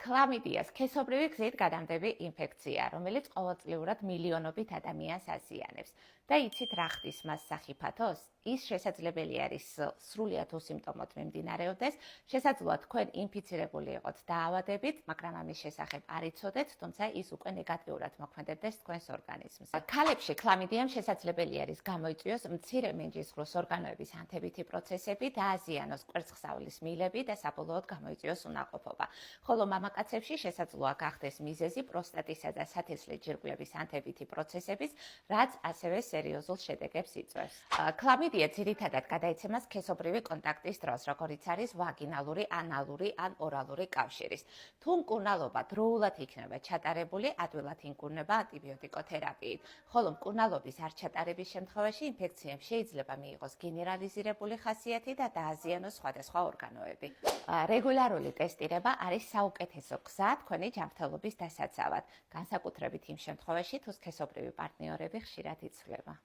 ქლამიდია სქესობრივი გზით გადამდები ინფექცია, რომელიც ყოველწლიურად მილიონობით ადამიანს აზიანებს. და იცით რა ხდის მას სახიფათოს? ის შესაძლებელი არის სრულიად უსიმპტომოდ მიმდინარეობდეს, შესაძლოა თქვენ ინფიცირებული იყოთ დაავადებით, მაგრამ ამის შესახებ არ იცოდეთ, თუმცა ის უკვე ნეგატიურად მოქმედებდეს თქვენს ორგანიზმზე. ქალებში ქლამიდიამ შესაძლებელი არის გამოიწვიოს მცირე მინჯის-ღრუს ორგანოების ანთებითი პროცესები, დააზიანოს კვერცხსავლის მილები და საბოლოოდ გამოიწვიოს უნაყოფობა. ხოლო მამაკაცებში შესაძლოა გახდეს მიზეზი პროსტატისა და სათესლით ჯირკვლების ანთებითი პროცესების, რაც ასევე სერიოზულ შედეგებს იწვევს. ქლამიდია ძირითადად გადაიცემა სქესობრივი კონტაქტის დროს, როგორიც არის ვაგინალური, ანალური ან ორალური კავშირის. თუ მკურნალობა დროულად იქნება ჩატარებული, ადვილად ინკურნება ანტიბიოტიკოთერაპიით, ხოლო მკურნალობის არ ჩატარების შემთხვევაში ინფექციამ შეიძლება მიიღოს გენერალიზირებული ხასიათი და დააზიანოს სხვადასხვა ორგანოები. რეგულარული ტესტირება არის საუკეთესო გზა თქვენი ჯანმრთელობის დასაცავად, განსაკუთრებით იმ შემთხვევაში, თუ სქესობრივი პარტნიორები ხშირად იცვლება.